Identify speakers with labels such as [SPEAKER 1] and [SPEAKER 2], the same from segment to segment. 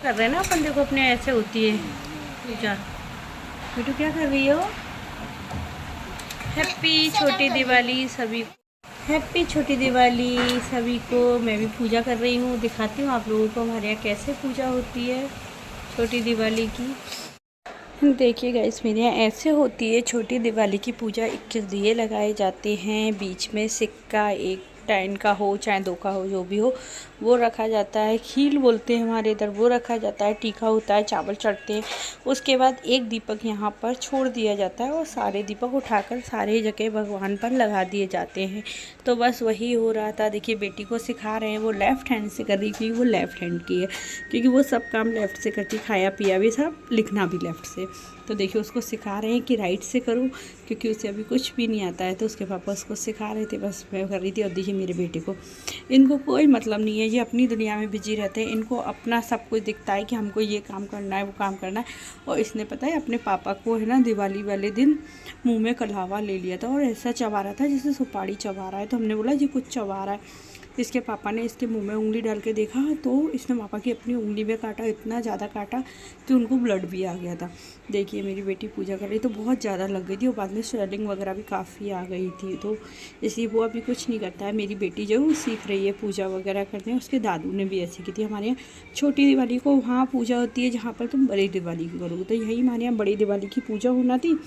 [SPEAKER 1] कर रहे हैं ना अपन, देखो अपने ऐसे होती है पूजा। बेटू क्या कर रही हो? हैप्पी छोटी दिवाली सभी को, हैप्पी छोटी दिवाली सभी को। मैं भी पूजा कर रही हूँ, दिखाती हूँ आप लोगों को हमारे यहाँ कैसे पूजा होती है छोटी दिवाली की। देखिए गाइस, मेरे यहाँ ऐसे होती है छोटी दिवाली की पूजा। 21 दिए लगाए जाते हैं, बीच में सिक्का, एक 10 का हो चाहे 2 का हो, जो भी हो वो रखा जाता है। खील बोलते हैं हमारे इधर, वो रखा जाता है। टीका होता है, चावल चढ़ते हैं। उसके बाद एक दीपक यहाँ पर छोड़ दिया जाता है और सारे दीपक उठाकर सारे जगह भगवान पर लगा दिए जाते हैं। तो बस वही हो रहा था। देखिए बेटी को सिखा रहे हैं, वो लेफ़्ट हैंड से कर रही थी, वो लेफ़्ट हैंड की है क्योंकि वो सब काम लेफ़्ट से करती, खाया पिया भी सब, लिखना भी लेफ़्ट से। तो देखिए उसको सिखा रहे हैं कि राइट से करूं क्योंकि उसे अभी कुछ भी नहीं आता है। तो उसके पापा उसको सिखा रहे थे, बस मैं कर रही थी। और देखिए मेरे बेटे को, इनको कोई मतलब नहीं है, ये अपनी दुनिया में बिजी रहते हैं। इनको अपना सब कुछ दिखता है कि हमको ये काम करना है, वो काम करना है। और इसने पता है अपने पापा को है ना दिवाली वाले दिन मुँह में कलावा ले लिया था और ऐसा चबा रहा था जैसे सुपारी चबा रहा है। तो हमने बोला जी कुछ चबा रहा है। इसके पापा ने इसके मुंह में उंगली डाल के देखा तो इसने पापा की अपनी उंगली में काटा, इतना ज़्यादा काटा कि उनको ब्लड भी आ गया था। देखिए मेरी बेटी पूजा कर रही तो बहुत ज़्यादा लग गई थी और बाद में स्वेलिंग वगैरह भी काफ़ी आ गई थी। तो इसलिए वो अभी कुछ नहीं करता है। मेरी बेटी जो सीख रही है पूजा वगैरह करते हैं, उसके दादू ने भी ऐसी की थी। हमारे यहाँ छोटी दिवाली को वहाँ पूजा होती है जहाँ पर तुम बड़ी दिवाली की करोगे, तो यही हमारे यहाँ बड़ी दिवाली की पूजा होना थी,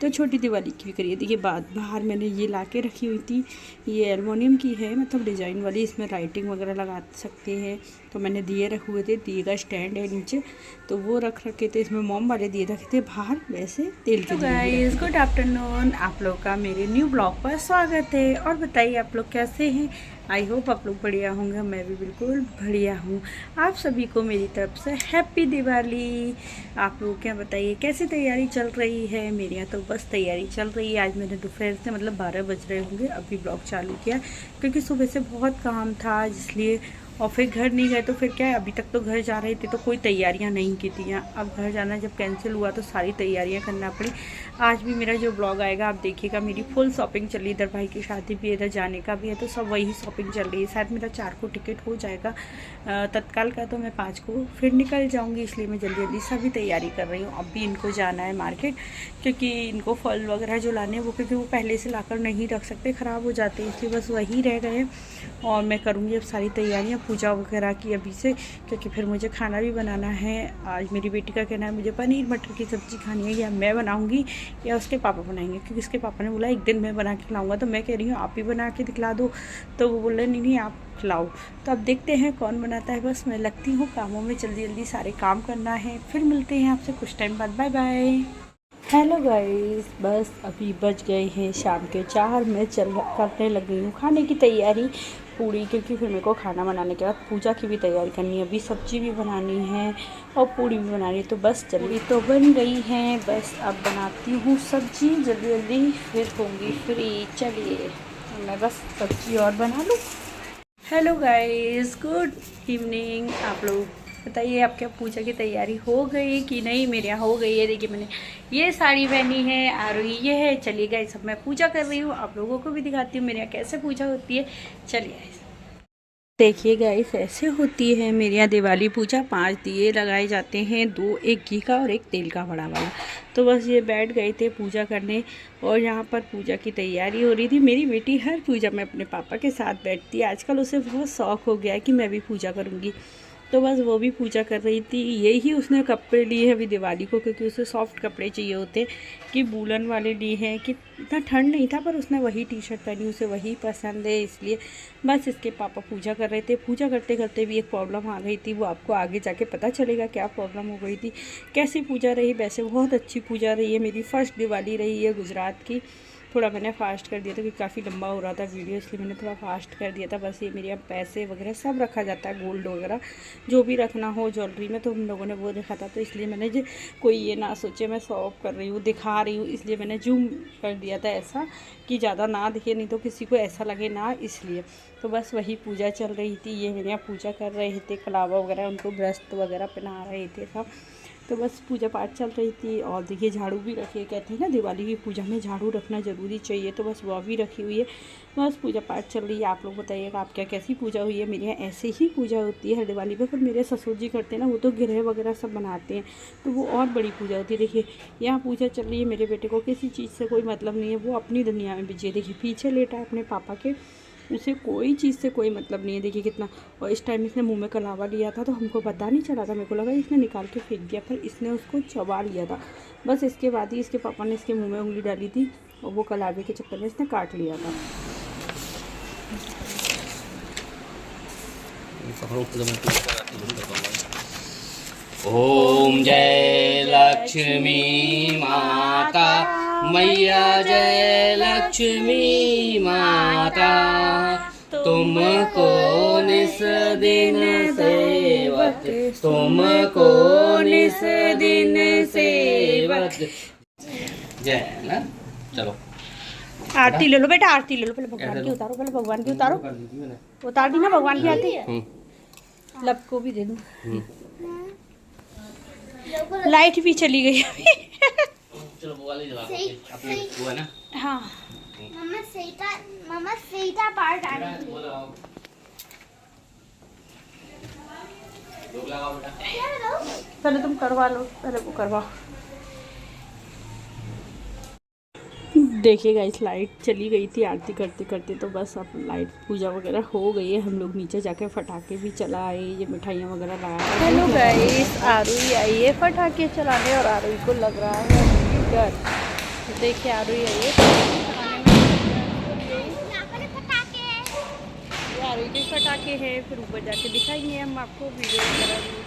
[SPEAKER 1] तो छोटी दिवाली की भी करिए। देखिए बाहर मैंने ये ला के रखी हुई थी, ये एलुमिनियम की है, मतलब डिज़ाइन वाली, इसमें राइटिंग वगैरह लगा सकते हैं। तो मैंने दिए रखे हुए थे, दिए का स्टैंड है नीचे, तो वो रख रखे थे। इसमें मोम वाले दिए रखे थे, बाहर वैसे तेल के दिए। गाइस गुड आफ्टरनून, आप लोग का मेरे न्यू ब्लॉग पर स्वागत है। और बताइए आप लोग कैसे हैं? आई होप आप लोग बढ़िया होंगे, मैं भी बिल्कुल बढ़िया हूँ। आप सभी को मेरी तरफ से हैप्पी दिवाली। आप लोग क्या बताइए कैसी तैयारी चल रही है? मेरे यहाँ तो बस तैयारी चल रही है। आज मैंने दोपहर से मतलब 12 बज रहे होंगे अभी ब्लॉग चालू किया क्योंकि सुबह से बहुत काम था इसलिए। और फिर घर नहीं गए तो फिर क्या है, अभी तक तो घर जा रहे थे तो कोई तैयारियां नहीं की थी। अब घर जाना जब कैंसिल हुआ तो सारी तैयारियां करना पड़ी। आज भी मेरा जो ब्लॉग आएगा आप देखिएगा, मेरी फुल शॉपिंग चल रही है। इधर भाई की शादी भी है, इधर जाने का भी है, तो सब वही शॉपिंग चल रही है। शायद मेरा 4 को टिकट हो जाएगा तत्काल का, तो मैं 5 को फिर निकल जाऊँगी, इसलिए मैं जल्दी जल्दी सभी तैयारी कर रही हूँ। अब भी इनको जाना है मार्केट क्योंकि इनको फल वगैरह जो लाने हैं वो, क्योंकि वो पहले से लाकर नहीं रख सकते, ख़राब हो जाते हैं, इसलिए बस वही रह गए। और मैं करूँगी अब सारी तैयारियाँ पूजा वगैरह की अभी से, क्योंकि फिर मुझे खाना भी बनाना है। आज मेरी बेटी का कहना है मुझे पनीर मटर की सब्ज़ी खानी है, या मैं बनाऊँगी या उसके पापा बनाएंगे, क्योंकि उसके पापा ने बोला एक दिन मैं बना के खिलाऊँगा। तो मैं कह रही हूँ आप ही बना के दिखला दो, तो वो बोल रहे नहीं नहीं आप खिलाओ। तो अब देखते हैं कौन बनाता है। बस मैं लगती हूँ कामों में, जल्दी जल्दी सारे काम करना है। फिर मिलते हैं आपसे कुछ टाइम बाद, बाय बाय। हेलो गाइस, बस अभी बज गए हैं शाम के 4। मैं करने लगी हूँ खाने की तैयारी पूरी, क्योंकि फिर मेरे को खाना बनाने के बाद पूजा की भी तैयारी करनी है। अभी सब्जी भी बनानी है और पूड़ी भी बनानी है। तो बस जल्दी तो बन गई हैं, बस अब बनाती हूँ सब्जी जल्दी जल्दी, फिर होंगी फ्री। चलिए मैं बस सब्जी और बना लूँ। Hello guys, good evening. आप लोग बताइए आप क्या पूजा की तैयारी हो गई कि नहीं? मेरे यहाँ हो गई है। देखिए मैंने ये साड़ी पहनी है और ये है। चलिए गाइस सब मैं पूजा कर रही हूँ, आप लोगों को भी दिखाती हूँ मेरे यहाँ कैसे पूजा होती है। चलिए गाइस देखिए गाइस ऐसे होती है मेरे यहाँ दिवाली पूजा। 5 दिए लगाए जाते हैं, 2 एक घी का और एक तेल का बड़ा वाला। तो बस ये बैठ गए थे पूजा करने और यहाँ पर पूजा की तैयारी हो रही थी। मेरी बेटी हर पूजा में अपने पापा के साथ बैठती है, आजकल उसे बहुत शौक हो गया है कि मैं भी पूजा करूँगी। तो बस वो भी पूजा कर रही थी। यही उसने कपड़े लिए हैं अभी दिवाली को, क्योंकि उसे सॉफ्ट कपड़े चाहिए होते कि वूलन वाले लिए हैं कि इतना ठंड नहीं था, पर उसने वही टी शर्ट पहनी, उसे वही पसंद है, इसलिए बस इसके पापा पूजा कर रहे थे। पूजा करते करते भी एक प्रॉब्लम आ गई थी, वो आपको आगे जाके पता चलेगा क्या प्रॉब्लम हो गई थी। कैसी पूजा रही? वैसे बहुत अच्छी पूजा रही है, मेरी फर्स्ट दिवाली रही है गुजरात की। थोड़ा मैंने फास्ट कर दिया था क्योंकि काफ़ी लंबा हो रहा था वीडियो, इसलिए मैंने थोड़ा फास्ट कर दिया था। बस ये मेरे यहाँ पैसे वगैरह सब रखा जाता है, गोल्ड वगैरह जो भी रखना हो ज्वेलरी में, तो हम लोगों ने वो देखा था। तो इसलिए मैंने जो कोई ये ना सोचे मैं शो ऑफ कर रही हूँ, दिखा रही हूँ, इसलिए मैंने जूम कर दिया था ऐसा कि ज़्यादा ना दिखे, नहीं तो किसी को ऐसा लगे ना, इसलिए। तो बस वही पूजा चल रही थी। ये मेरे यहाँ पूजा कर रहे थे, कलावा वगैरह उनको ब्रस्त वगैरह पहना रहे थे सब। तो बस पूजा पाठ चल रही थी और देखिए झाड़ू भी रखी है। कहते हैं ना दिवाली की पूजा में झाड़ू रखना ज़रूरी चाहिए, तो बस वह भी रखी हुई है। बस पूजा पाठ चल रही है। आप लोग बताइएगा आप क्या कैसी पूजा हुई है। मेरे यहाँ ऐसे ही पूजा होती है हर दिवाली पे, पर मेरे ससुर जी करते हैं ना, वो तो गृह वगैरह सब बनाते हैं, तो वो और बड़ी पूजा होती है। देखिए यहाँ पूजा चल रही है। मेरे बेटे को किसी चीज़ से कोई मतलब नहीं है, वो अपनी दुनिया में बिजी है। देखिए पीछे लेटा है अपने पापा के, उसे कोई चीज़ से कोई मतलब नहीं है। देखिए कितना, और इस टाइम इसने मुंह में कलावा लिया था तो हमको पता नहीं चला था, मेरे को लगा इसने निकाल के फेंक दिया, पर इसने उसको चबा लिया था। बस इसके बाद ही इसके पापा ने इसके मुंह में उंगली डाली थी और वो कलावे के चक्कर में इसने काट लिया था।
[SPEAKER 2] ओम जय लक्ष्मी माता मैया, जय लक्ष्मी माता, तुमको निस दिन सेवक, तुमको निस दिन सेवक। जय ना, चलो
[SPEAKER 1] आरती ले लो बेटा, आरती ले लो। पहले भगवान की उतारो, पहले भगवान की उतारो। उतार दी ना भगवान की आरती। लब को भी दे दूँ। लाइट भी चली गई अभी।
[SPEAKER 2] चलो वो वाली जला दो अपने, वो है ना।
[SPEAKER 1] हाँ
[SPEAKER 3] मम्मा सीधा पार्ट आ रही है।
[SPEAKER 2] लोग लगाओ बेटा,
[SPEAKER 1] पहले तुम करवा लो, पहले वो करवाओ। देखिएगा इस लाइट चली गई थी आरती करते करते, तो बस अब लाइट पूजा वगैरह हो गई है। हम लोग नीचे जाके फटाके भी चला आए, ये मिठाइयाँ वगैरह लाया। हेलो गाइस, आरुई आई है फटाके चलाने और आरुई को लग रहा है डर। तो देखिए आरुई आई है आरुई के फटाके हैं, फिर ऊपर जाके दिखाएंगे हम आपको वीडियो वगैरह।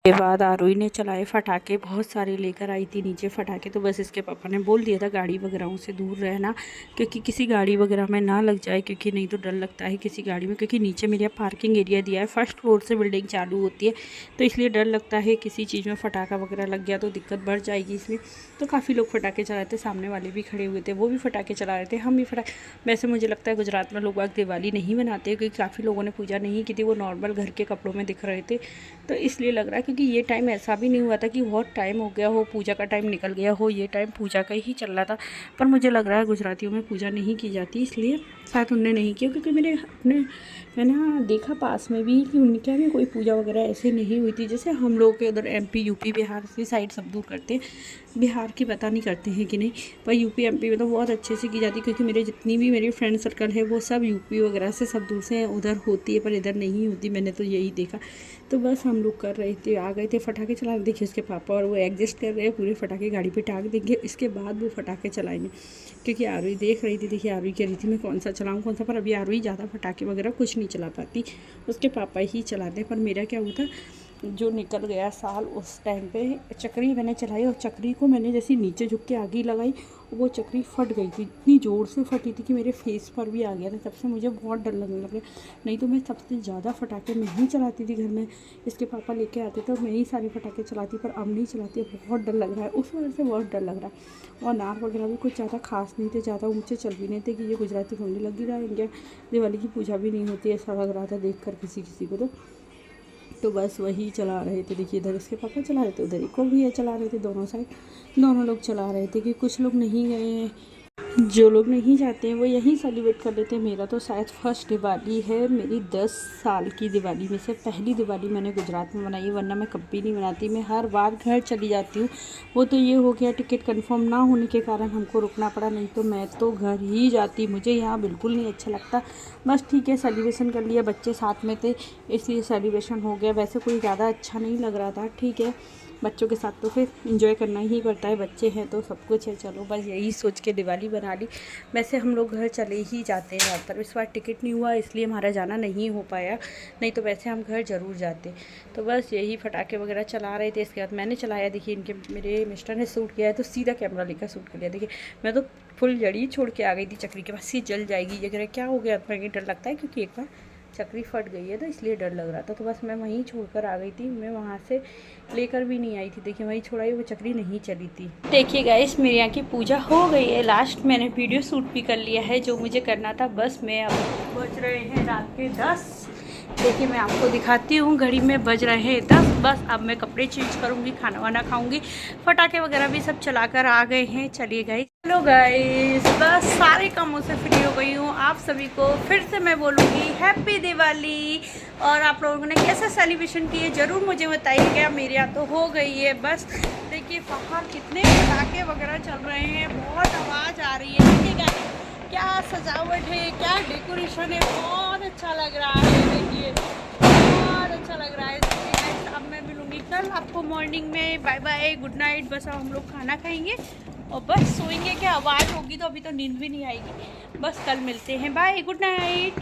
[SPEAKER 1] के बाद आरुई ने चलाए फटाके, बहुत सारे लेकर आई थी नीचे फटाके। तो बस इसके पापा ने बोल दिया था गाड़ी वगैरह से दूर रहना, क्योंकि किसी गाड़ी वगैरह में ना लग जाए, क्योंकि नहीं तो डर लगता है किसी गाड़ी में। क्योंकि नीचे मेरे यहाँ पार्किंग एरिया दिया है, फर्स्ट फ्लोर से बिल्डिंग चालू होती है, तो इसलिए डर लगता है किसी चीज़ में फटाका वगैरह लग गया तो दिक्कत बढ़ जाएगी इसमें। तो काफ़ी लोग फटाके चला रहे थे, सामने वाले भी खड़े हुए थे, वो भी फटाके चला रहे थे, हम भी फटाके। वैसे मुझे लगता है गुजरात में लोग आज दिवाली नहीं मनाते, क्योंकि काफ़ी लोगों ने पूजा नहीं की थी, वो नॉर्मल घर के कपड़ों में दिख रहे थे, तो इसलिए लग रहा है। क्योंकि ये टाइम ऐसा भी नहीं हुआ था कि बहुत टाइम हो गया हो, पूजा का टाइम निकल गया हो, ये टाइम पूजा का ही चल रहा था। पर मुझे लग रहा है गुजरातियों में पूजा नहीं की जाती, इसलिए शायद उनने नहीं किया। क्योंकि मैंने देखा पास में भी कि उनके यहाँ भी कोई पूजा वगैरह ऐसे नहीं हुई थी, जैसे हम लोग के उधर MP UP बिहार की साइड सब दूर करते हैं। बिहार की पता नहीं करते हैं कि नहीं, पर UP MP में तो बहुत अच्छे से की जाती है। क्योंकि मेरे जितनी भी मेरी फ्रेंड सर्कल है वो सब UP वगैरह से सब दूर से उधर होती है, पर इधर नहीं होती, मैंने तो यही देखा। तो बस हम लोग कर रहे थे, आ गए थे फटाके चला। देखिए उसके पापा और वो एडजस्ट कर रहे हैं, पूरे फटाके गाड़ी पे टांग देंगे, इसके बाद वो फटाके चलाएंगे। क्योंकि आरुई देख रही थी, देखिए आरुई कह रही थी मैं कौन सा चलाऊँ कौन सा, पर अभी आरुई ज़्यादा फटाके वगैरह कुछ नहीं चला पाती, उसके पापा ही चलाते। पर मेरा क्या हुआ था, जो निकल गया साल, उस टाइम पे चक्री मैंने चलाई और चक्री को मैंने जैसे नीचे झुक के आगे लगाई, वो चक्री फट गई थी, इतनी ज़ोर से फटी थी कि मेरे फेस पर भी आ गया था। तब से मुझे बहुत डर लगने लगा। नहीं तो मैं सबसे ज़्यादा फटाके मैं ही चलाती थी घर में, इसके पापा लेके आते थे और मैं ही सारे फटाके चलाती, पर अब नहीं चलाती, बहुत डर लग रहा है, उस वजह से बहुत डर लग रहा है। और नार वगैरह भी कुछ ज़्यादा खास नहीं थे, ज़्यादा ऊँचे चल भी नहीं थे कि ये गुजराती फैमिली लगी रहेंगे, दिवाली की पूजा भी नहीं होती, ऐसा लग रहा था देख कर किसी को। तो बस वही चला रहे थे। देखिए इधर इसके पापा चला रहे थे, उधर एक और भैया चला रहे थे, दोनों साइड दोनों लोग चला रहे थे। कि कुछ लोग नहीं गए हैं, जो लोग नहीं जाते हैं वो यहीं सेलिब्रेट कर लेते हैं। मेरा तो शायद फर्स्ट दिवाली है, मेरी 10 साल की दिवाली में से पहली दिवाली मैंने गुजरात में मनाई, वरना मैं कभी नहीं मनाती, मैं हर बार घर चली जाती हूँ। वो तो ये हो गया टिकट कंफर्म ना होने के कारण हमको रुकना पड़ा, नहीं तो मैं तो घर ही जाती, मुझे यहाँ बिल्कुल नहीं अच्छा लगता। बस ठीक है सेलिब्रेशन कर लिया, बच्चे साथ में थे इसलिए सेलिब्रेशन हो गया, वैसे कोई ज़्यादा अच्छा नहीं लग रहा था। ठीक है बच्चों के साथ तो फिर इंजॉय करना ही पड़ता है, बच्चे हैं तो सब कुछ है। चलो बस यही सोच के दिवाली बना ली। वैसे हम लोग घर चले ही जाते हैं ज़्यादातर, इस बार टिकट नहीं हुआ इसलिए हमारा जाना नहीं हो पाया, नहीं तो वैसे हम घर ज़रूर जाते। तो बस यही फटाके वगैरह चला रहे थे, इसके बाद मैंने चलाया। देखिए इनके मेरे मिस्टर ने शूट किया है तो सीधा कैमरा लेकर शूट कर लिया। देखिए मैं तो फुल जड़ी छोड़ के आ गई थी चक्री के पास, ये जल जाएगी ये क्या हो गया, डर लगता है क्योंकि एक बार चक्री फट गई है तो इसलिए डर लग रहा था। तो बस मैं वहीं छोड़कर आ गई थी, मैं वहाँ से लेकर भी नहीं आई थी। देखिए वहीं छोड़ाई, वो चक्री नहीं चली थी। देखिए गाइस मेरे यहाँ की पूजा हो गई है, लास्ट मैंने वीडियो शूट भी कर लिया है जो मुझे करना था। बस मैं अब बज रहे हैं रात के 10, देखिए मैं आपको दिखाती हूँ, घड़ी में बज रहे हैं 10। बस अब मैं कपड़े चेंज करूँगी, खाना वाना खाऊँगी, पटाखे वगैरह भी सब चलाकर आ गए हैं। चलिए गाइस, हेलो गाइस, बस सारे कामों से फ्री हो गई हूँ। आप सभी को फिर से मैं बोलूँगी हैप्पी दिवाली। और आप लोगों ने कैसे सेलिब्रेशन किए ज़रूर मुझे बताइएगा। मेरे यहाँ तो हो गई है। बस देखिए बाहर कितने पटाखे वगैरह चल रहे हैं, बहुत आवाज़ आ रही है। देखिए गाइस क्या सजावट है, क्या डेकोरेशन है, बहुत अच्छा लग रहा है। देखिए बहुत अच्छा लग रहा है। अब मैं मिलूँगी कल आपको मॉर्निंग में। Bye bye, good night. बस अब हम लोग खाना खाएंगे और बस सोएंगे। क्या आवाज़ होगी तो अभी तो नींद भी नहीं आएगी। बस कल मिलते हैं, बाय, गुड नाइट।